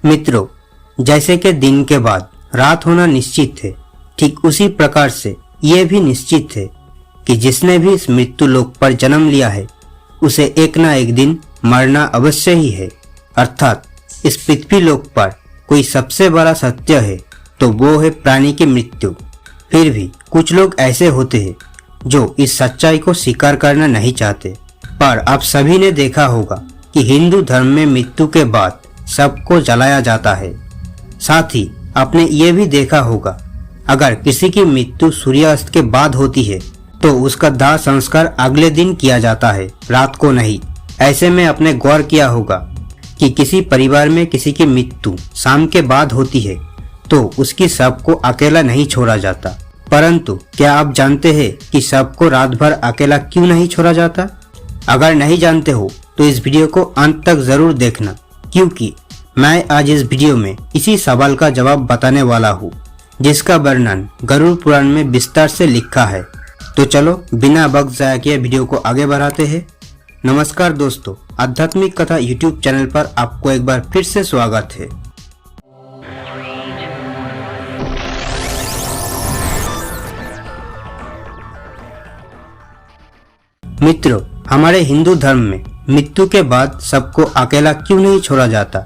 मित्रों, जैसे कि दिन के बाद रात होना निश्चित है, ठीक उसी प्रकार से ये भी निश्चित है कि जिसने भी इस मृत्यु लोक पर जन्म लिया है उसे एक ना एक दिन मरना अवश्य ही है। अर्थात इस पृथ्वी लोक पर कोई सबसे बड़ा सत्य है तो वो है प्राणी की मृत्यु। फिर भी कुछ लोग ऐसे होते हैं जो इस सच्चाई को स्वीकार करना नहीं चाहते। पर आप सभी ने देखा होगा कि हिंदू धर्म में मृत्यु के बाद सबको जलाया जाता है। साथ ही आपने ये भी देखा होगा अगर किसी की मृत्यु सूर्यास्त के बाद होती है तो उसका दाह संस्कार अगले दिन किया जाता है, रात को नहीं। ऐसे में आपने गौर किया होगा कि किसी परिवार में किसी की मृत्यु शाम के बाद होती है तो उसकी शव को अकेला नहीं छोड़ा जाता। परंतु क्या आप जानते हैं कि शव को रात भर अकेला क्यों नहीं छोड़ा जाता? अगर नहीं जानते हो तो इस वीडियो को अंत तक जरूर देखना, क्योंकि मैं आज इस वीडियो में इसी सवाल का जवाब बताने वाला हूँ, जिसका वर्णन गरुड़ पुराण में विस्तार से लिखा है। तो चलो बिना वक्त जाया किए वीडियो को आगे बढ़ाते हैं। नमस्कार दोस्तों, आध्यात्मिक कथा यूट्यूब चैनल पर आपको एक बार फिर से स्वागत है। मित्रों, हमारे हिंदू धर्म में मृत्यु के बाद सबको अकेला क्यों नहीं छोड़ा जाता,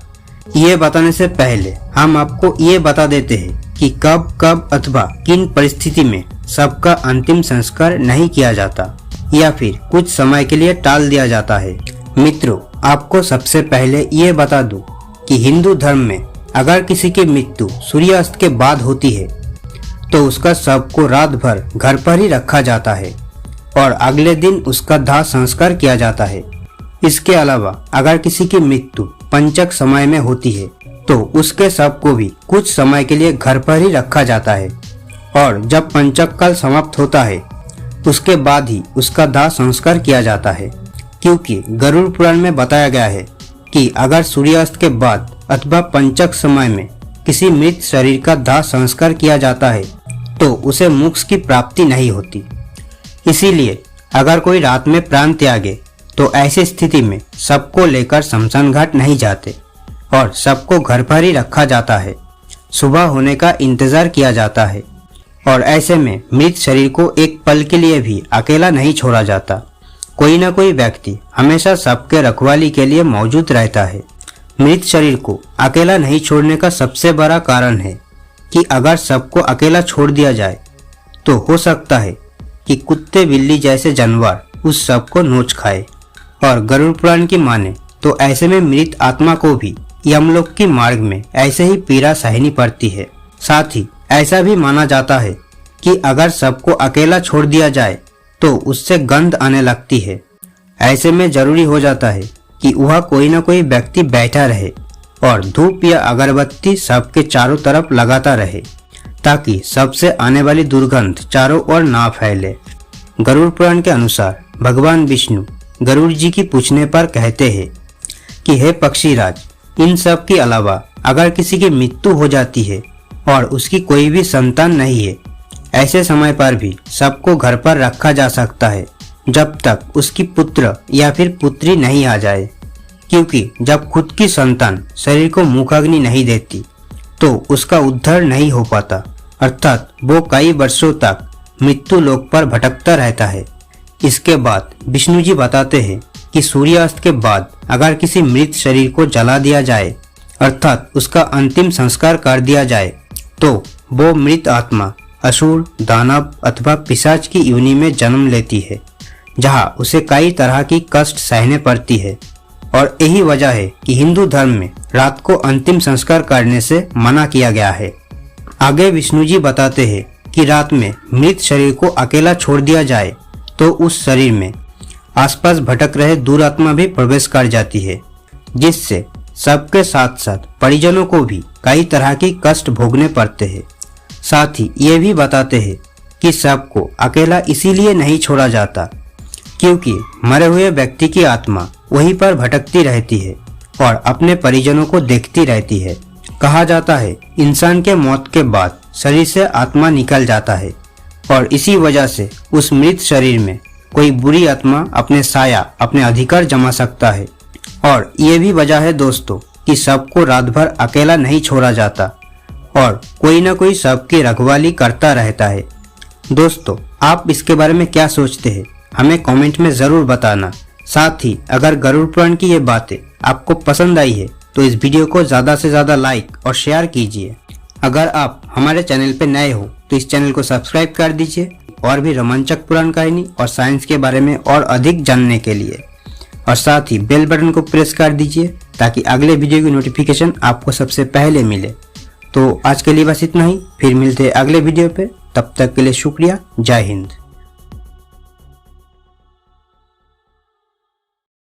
ये बताने से पहले हम आपको ये बता देते हैं कि कब अथवा किन परिस्थिति में सबका अंतिम संस्कार नहीं किया जाता या फिर कुछ समय के लिए टाल दिया जाता है। मित्रों, आपको सबसे पहले ये बता दूं कि हिंदू धर्म में अगर किसी की मृत्यु सूर्यास्त के बाद होती है तो उसका शव को रात भर घर पर ही रखा जाता है और अगले दिन उसका दाह संस्कार किया जाता है। इसके अलावा अगर किसी की मृत्यु पंचक समय में होती है तो उसके शव को भी कुछ समय के लिए घर पर ही रखा जाता है और जब पंचक काल समाप्त होता है उसके बाद ही उसका दाह संस्कार किया जाता है। क्योंकि गरुड़ पुराण में बताया गया है कि अगर सूर्यास्त के बाद अथवा पंचक समय में किसी मृत शरीर का दाह संस्कार किया जाता है तो उसे मोक्ष की प्राप्ति नहीं होती। इसीलिए अगर कोई रात में प्राण त्यागे तो ऐसी स्थिति में सबको लेकर शमशान घाट नहीं जाते और सबको घर पर ही रखा जाता है। सुबह होने का इंतजार किया जाता है और ऐसे में मृत शरीर को एक पल के लिए भी अकेला नहीं छोड़ा जाता। कोई ना कोई व्यक्ति हमेशा सबके रखवाली के लिए मौजूद रहता है। मृत शरीर को अकेला नहीं छोड़ने का सबसे बड़ा कारण है कि अगर सबको अकेला छोड़ दिया जाए तो हो सकता है कि कुत्ते बिल्ली जैसे जानवर उस शव को नोच खाए। और गरुड़ पुराण की माने तो ऐसे में मृत आत्मा को भी यमलोक की मार्ग में ऐसे ही पीड़ा सहनी पड़ती है। साथ ही ऐसा भी माना जाता है कि अगर सबको अकेला छोड़ दिया जाए तो उससे गंध आने लगती है। ऐसे में जरूरी हो जाता है कि वह कोई न कोई व्यक्ति बैठा रहे और धूप या अगरबत्ती सबके चारों तरफ लगाता रहे ताकि सबसे आने वाली दुर्गंध चारों ओर ना फैले। गरुड़ पुराण के अनुसार भगवान विष्णु गरुड़ जी की पूछने पर कहते हैं कि हे पक्षीराज, इन सब के अलावा अगर किसी की मृत्यु हो जाती है और उसकी कोई भी संतान नहीं है, ऐसे समय पर भी सबको घर पर रखा जा सकता है जब तक उसकी पुत्र या फिर पुत्री नहीं आ जाए। क्योंकि जब खुद की संतान शरीर को मुखाग्नि नहीं देती तो उसका उद्धार नहीं हो पाता, अर्थात वो कई वर्षों तक मृत्यु लोक पर भटकता रहता है। इसके बाद विष्णु जी बताते हैं कि सूर्यास्त के बाद अगर किसी मृत शरीर को जला दिया जाए, अर्थात उसका अंतिम संस्कार कर दिया जाए, तो वो मृत आत्मा असुर, दानव अथवा पिशाच की योनि में जन्म लेती है, जहां उसे कई तरह की कष्ट सहने पड़ती है। और यही वजह है कि हिंदू धर्म में रात को अंतिम संस्कार करने से मना किया गया है। आगे विष्णु जी बताते हैं कि रात में मृत शरीर को अकेला छोड़ दिया जाए तो उस शरीर में आसपास भटक रहे दुरात्मा भी प्रवेश कर जाती है, जिससे सबके साथ साथ परिजनों को भी कई तरह की कष्ट भोगने पड़ते हैं। साथ ही ये भी बताते हैं कि सबको अकेला इसीलिए नहीं छोड़ा जाता क्योंकि मरे हुए व्यक्ति की आत्मा वहीं पर भटकती रहती है और अपने परिजनों को देखती रहती है। कहा जाता है इंसान के मौत के बाद शरीर से आत्मा निकल जाता है और इसी वजह से उस मृत शरीर में कोई बुरी आत्मा अपने साया, अपने अधिकार जमा सकता है। और ये भी वजह है दोस्तों कि सबको रात भर अकेला नहीं छोड़ा जाता और कोई ना कोई सबकी रखवाली करता रहता है। दोस्तों, आप इसके बारे में क्या सोचते हैं, हमें कमेंट में ज़रूर बताना। साथ ही अगर गरुड़ पुराण की ये बातें आपको पसंद आई है तो इस वीडियो को ज़्यादा से ज़्यादा लाइक और शेयर कीजिए। अगर आप हमारे चैनल पर नए हो तो इस चैनल को सब्सक्राइब कर दीजिए और भी रोमांचक पुराण कहानी और साइंस के बारे में और अधिक जानने के लिए। और साथ ही बेल बटन को प्रेस कर दीजिए ताकि अगले वीडियो की नोटिफिकेशन आपको सबसे पहले मिले। तो आज के लिए बस इतना ही, फिर मिलते हैं अगले वीडियो पे। तब तक के लिए शुक्रिया। जय हिंद।